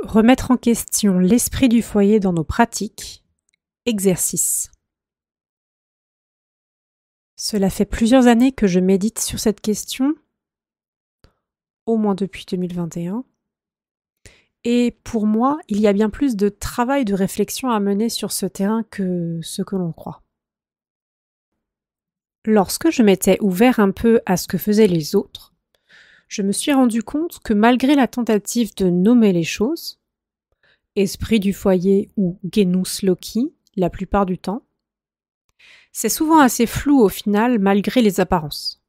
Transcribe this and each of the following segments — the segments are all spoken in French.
Remettre en question l'esprit du foyer dans nos pratiques. Exercice. Cela fait plusieurs années que je médite sur cette question, au moins depuis 2021. Et pour moi, il y a bien plus de travail de réflexion à mener sur ce terrain que ce que l'on croit. Lorsque je m'étais ouvert un peu à ce que faisaient les autres, je me suis rendu compte que malgré la tentative de nommer les choses, esprit du foyer ou genus loci, la plupart du temps, c'est souvent assez flou au final malgré les apparences.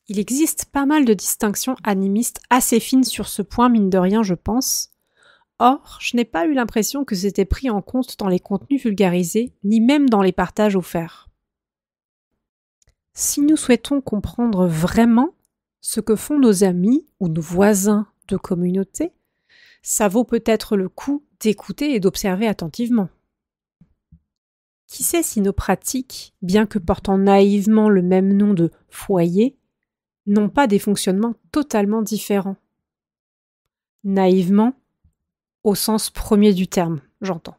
Il existe pas mal de distinctions animistes assez fines sur ce point, mine de rien, je pense. Or, je n'ai pas eu l'impression que c'était pris en compte dans les contenus vulgarisés, ni même dans les partages offerts. Si nous souhaitons comprendre vraiment ce que font nos amis ou nos voisins de communauté, ça vaut peut-être le coup d'écouter et d'observer attentivement. Qui sait si nos pratiques, bien que portant naïvement le même nom de foyer, n'ont pas des fonctionnements totalement différents. Naïvement, au sens premier du terme, j'entends.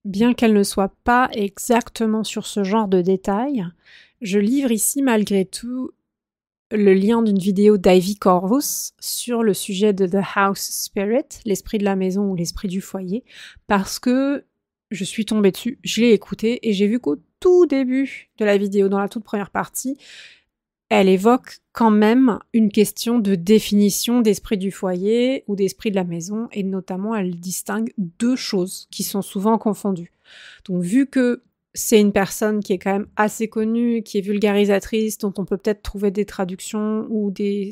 Bien qu'elle ne soit pas exactement sur ce genre de détails, je livre ici malgré tout le lien d'une vidéo d'Ivy Corvus sur le sujet de The House Spirit, l'esprit de la maison ou l'esprit du foyer, parce que je suis tombée dessus, je l'ai écoutée et j'ai vu qu'au tout début de la vidéo, dans la toute première partie, elle évoque quand même une question de définition d'esprit du foyer ou d'esprit de la maison, et notamment elle distingue deux choses qui sont souvent confondues. Donc vu que c'est une personne qui est quand même assez connue, qui est vulgarisatrice, dont on peut peut-être trouver des traductions ou des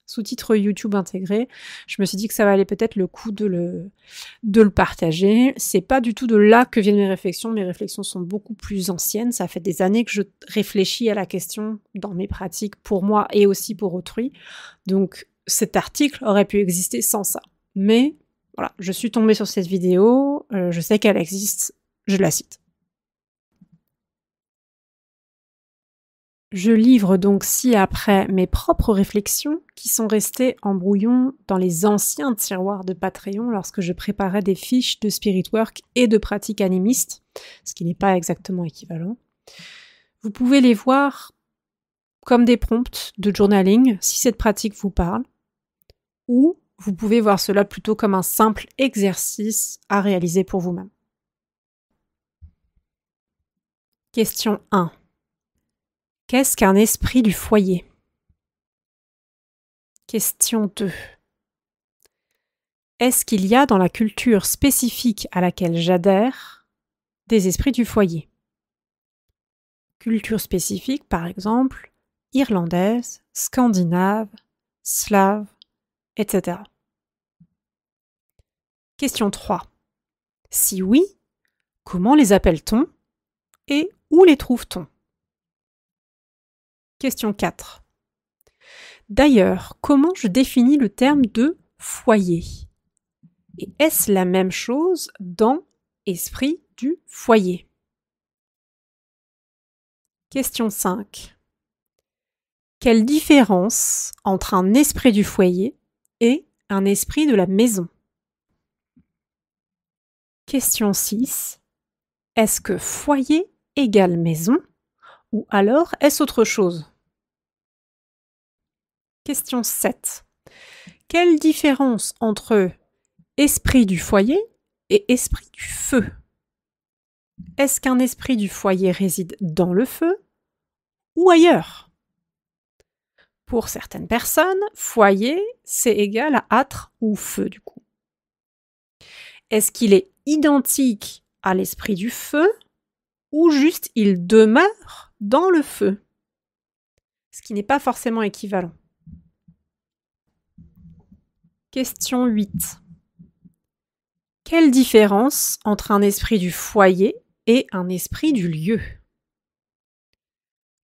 sous-titres YouTube intégrés, je me suis dit que ça valait peut-être le coup de le partager. C'est pas du tout de là que viennent mes réflexions sont beaucoup plus anciennes, ça fait des années que je réfléchis à la question dans mes pratiques pour moi et aussi pour autrui, donc cet article aurait pu exister sans ça. Mais voilà, je suis tombée sur cette vidéo, je sais qu'elle existe, je la cite. Je livre donc ci-après mes propres réflexions qui sont restées en brouillon dans les anciens tiroirs de Patreon lorsque je préparais des fiches de spirit work et de pratiques animistes, ce qui n'est pas exactement équivalent. Vous pouvez les voir comme des prompts de journaling si cette pratique vous parle, ou vous pouvez voir cela plutôt comme un simple exercice à réaliser pour vous-même. Question 1. Qu'est-ce qu'un esprit du foyer ? Question 2. Est-ce qu'il y a dans la culture spécifique à laquelle j'adhère des esprits du foyer ? Culture spécifique, par exemple, irlandaise, scandinave, slave, etc. Question 3. Si oui, comment les appelle-t-on et où les trouve-t-on ? Question 4. D'ailleurs, comment je définis le terme de foyer ? Et est-ce la même chose dans esprit du foyer ? Question 5. Quelle différence entre un esprit du foyer et un esprit de la maison ? Question 6. Est-ce que foyer égale maison ou alors est-ce autre chose ? Question 7. Quelle différence entre esprit du foyer et esprit du feu ? Est-ce qu'un esprit du foyer réside dans le feu ou ailleurs ? Pour certaines personnes, foyer, c'est égal à âtre ou feu du coup. Est-ce qu'il est identique à l'esprit du feu ou juste il demeure dans le feu ? Ce qui n'est pas forcément équivalent. Question 8. Quelle différence entre un esprit du foyer et un esprit du lieu ?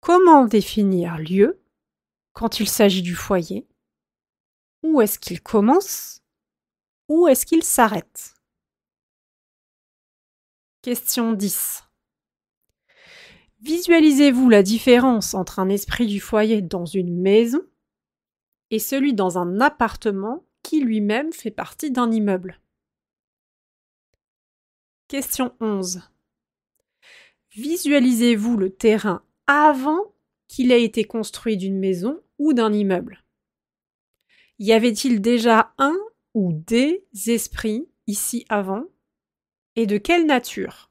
Comment définir lieu quand il s'agit du foyer ? Où est-ce qu'il commence ? Où est-ce qu'il s'arrête ? Question 10. Visualisez-vous la différence entre un esprit du foyer dans une maison et celui dans un appartement qui lui-même fait partie d'un immeuble. Question 11. Visualisez-vous le terrain avant qu'il ait été construit d'une maison ou d'un immeuble. Y avait-il déjà un ou des esprits ici avant? Et de quelle nature?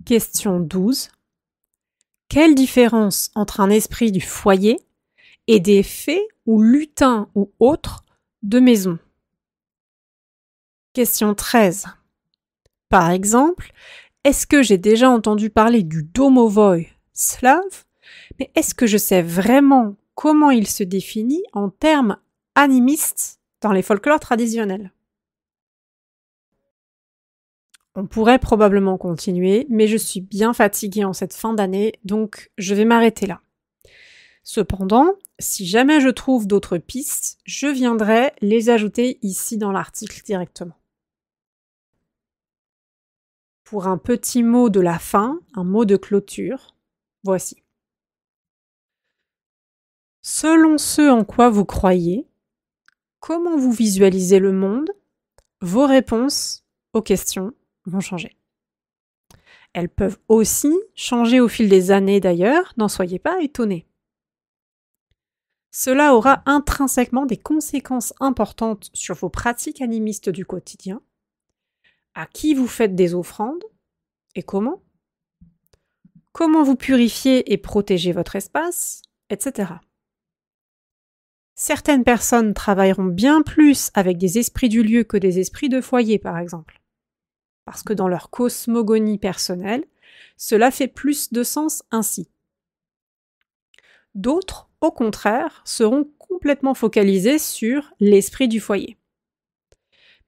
Question 12. Quelle différence entre un esprit du foyer et des fées ou lutins ou autres de maison? Question 13. Par exemple, est-ce que j'ai déjà entendu parler du domovoi slave? Mais est-ce que je sais vraiment comment il se définit en termes animistes dans les folklores traditionnels? On pourrait probablement continuer, mais je suis bien fatiguée en cette fin d'année, donc je vais m'arrêter là. Cependant, si jamais je trouve d'autres pistes, je viendrai les ajouter ici dans l'article directement. Pour un petit mot de la fin, un mot de clôture, voici. Selon ce en quoi vous croyez, comment vous visualisez le monde, vos réponses aux questions vont changer. Elles peuvent aussi changer au fil des années d'ailleurs, n'en soyez pas étonnés. Cela aura intrinsèquement des conséquences importantes sur vos pratiques animistes du quotidien, à qui vous faites des offrandes et comment vous purifiez et protégez votre espace, etc. Certaines personnes travailleront bien plus avec des esprits du lieu que des esprits de foyer, par exemple. Parce que dans leur cosmogonie personnelle, cela fait plus de sens ainsi. D'autres, au contraire, seront complètement focalisées sur l'esprit du foyer.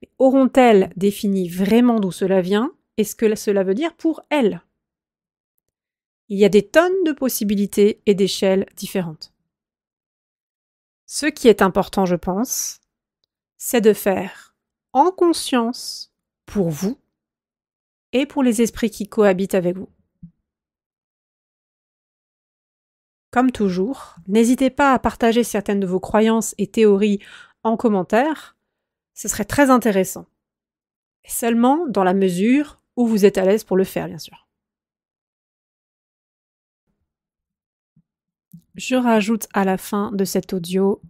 Mais auront-elles défini vraiment d'où cela vient et ce que cela veut dire pour elles? Il y a des tonnes de possibilités et d'échelles différentes. Ce qui est important, je pense, c'est de faire en conscience pour vous et pour les esprits qui cohabitent avec vous. Comme toujours, n'hésitez pas à partager certaines de vos croyances et théories en commentaire, ce serait très intéressant. Et seulement dans la mesure où vous êtes à l'aise pour le faire, bien sûr. Je rajoute à la fin de cet audio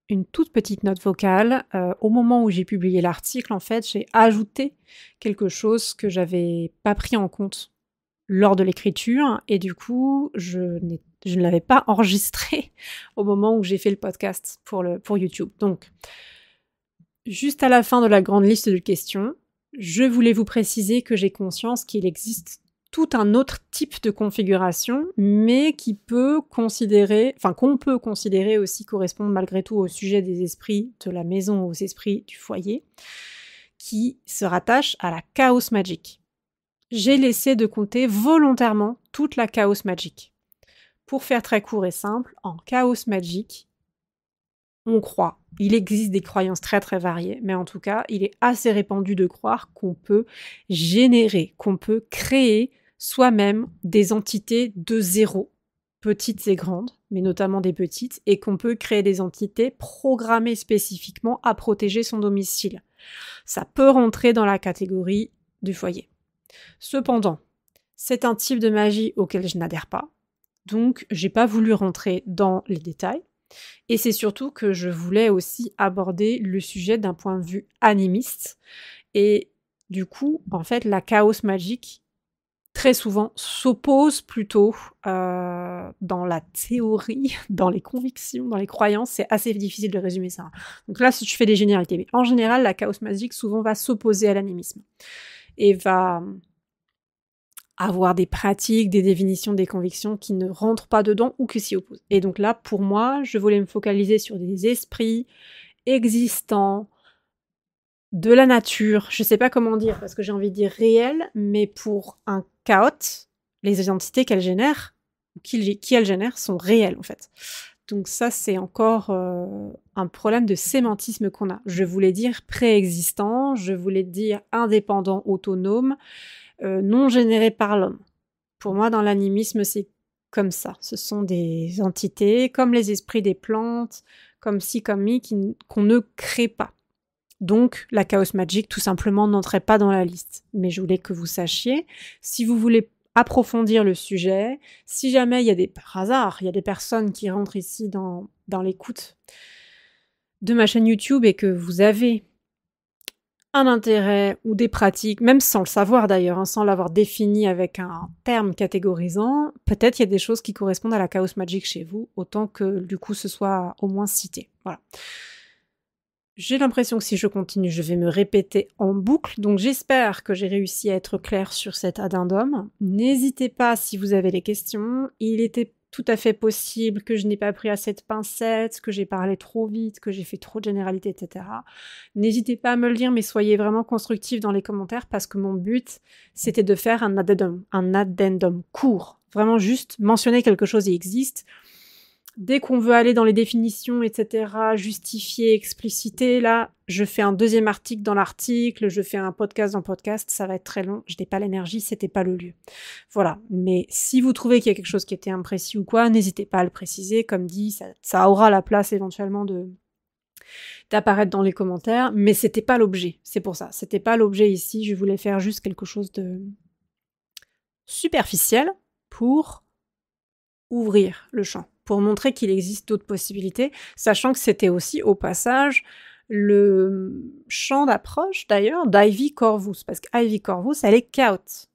une toute petite note vocale. Au moment où j'ai publié l'article, en fait, j'ai ajouté quelque chose que j'avais pas pris en compte lors de l'écriture et du coup, je ne l'avais pas enregistré au moment où j'ai fait le podcast pour YouTube. Donc, juste à la fin de la grande liste de questions, je voulais vous préciser que j'ai conscience qu'il existe tout un autre type de configuration, mais qu'on peut considérer aussi correspondre malgré tout au sujet des esprits de la maison, aux esprits du foyer, qui se rattachent à la chaos magic. J'ai laissé de compter volontairement toute la chaos magic. Pour faire très court et simple, en chaos magic, on croit. Il existe des croyances très très variées, mais en tout cas, il est assez répandu de croire qu'on peut générer, qu'on peut créer soi-même des entités de zéro, petites et grandes, mais notamment des petites, et qu'on peut créer des entités programmées spécifiquement à protéger son domicile. Ça peut rentrer dans la catégorie du foyer. Cependant, c'est un type de magie auquel je n'adhère pas, donc j'ai pas voulu rentrer dans les détails. Et c'est surtout que je voulais aussi aborder le sujet d'un point de vue animiste. Et du coup, en fait, la chaos magique, très souvent, s'oppose plutôt dans la théorie, dans les convictions, dans les croyances. C'est assez difficile de résumer ça. Donc là, si je fais des généralités. Mais en général, la chaos magique, souvent, va s'opposer à l'animisme. Et va avoir des pratiques, des définitions, des convictions qui ne rentrent pas dedans ou qui s'y opposent. Et donc là, pour moi, je voulais me focaliser sur des esprits existants, de la nature, je sais pas comment dire, parce que j'ai envie de dire réels, mais pour un chaos, les identités qu'elles génèrent, qui elles génèrent, sont réelles en fait. Donc ça, c'est encore un problème de sémantisme qu'on a. Je voulais dire préexistant, je voulais dire indépendant, autonome, non généré par l'homme. Pour moi, dans l'animisme, c'est comme ça. Ce sont des entités comme les esprits des plantes, comme ci, comme mi, qu'on ne crée pas. Donc, la Chaos Magic, tout simplement, n'entrait pas dans la liste. Mais je voulais que vous sachiez, si vous voulez approfondir le sujet, si jamais il y a par hasard, il y a des personnes qui rentrent ici dans l'écoute de ma chaîne YouTube et que vous avez un intérêt ou des pratiques, même sans le savoir d'ailleurs, sans l'avoir défini avec un terme catégorisant, peut-être il y a des choses qui correspondent à la Chaos Magic chez vous, autant que du coup ce soit au moins cité. Voilà. J'ai l'impression que si je continue, je vais me répéter en boucle, donc j'espère que j'ai réussi à être claire sur cet addendum. N'hésitez pas si vous avez des questions, il était tout à fait possible que je n'ai pas pris assez de pincettes, que j'ai parlé trop vite, que j'ai fait trop de généralités, etc. N'hésitez pas à me le dire, mais soyez vraiment constructifs dans les commentaires parce que mon but, c'était de faire un addendum court. Vraiment juste mentionner quelque chose qui existe. Dès qu'on veut aller dans les définitions, etc., justifier, expliciter, là, je fais un deuxième article dans l'article, je fais un podcast dans le podcast, ça va être très long, je n'ai pas l'énergie, c'était pas le lieu. Voilà, mais si vous trouvez qu'il y a quelque chose qui était imprécis ou quoi, n'hésitez pas à le préciser, comme dit, ça aura la place éventuellement d'apparaître dans les commentaires, mais c'était pas l'objet, c'est pour ça, c'était pas l'objet ici, je voulais faire juste quelque chose de superficiel pour ouvrir le champ, pour montrer qu'il existe d'autres possibilités, sachant que c'était aussi, au passage, le champ d'approche, d'ailleurs, d'Ivy Corvus, parce qu'Ivy Corvus, elle est chaos.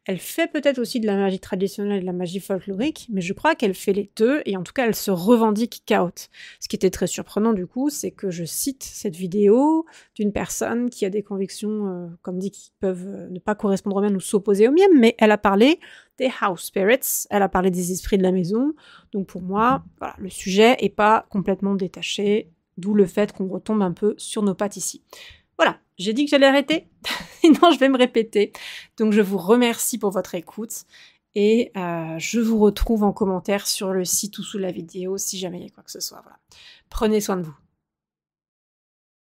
Elle fait peut-être aussi de la magie traditionnelle et de la magie folklorique, mais je crois qu'elle fait les deux, et en tout cas, elle se revendique chaos. Ce qui était très surprenant, du coup, c'est que je cite cette vidéo d'une personne qui a des convictions, comme dit, qui peuvent ne pas correspondre aux miennes ou s'opposer aux miennes, mais elle a parlé des house spirits, elle a parlé des esprits de la maison, donc pour moi, voilà, le sujet est pas complètement détaché, d'où le fait qu'on retombe un peu sur nos pattes ici. Voilà, j'ai dit que j'allais arrêter, sinon je vais me répéter. Donc je vous remercie pour votre écoute et je vous retrouve en commentaire sur le site ou sous la vidéo si jamais il y a quoi que ce soit. Voilà. Prenez soin de vous.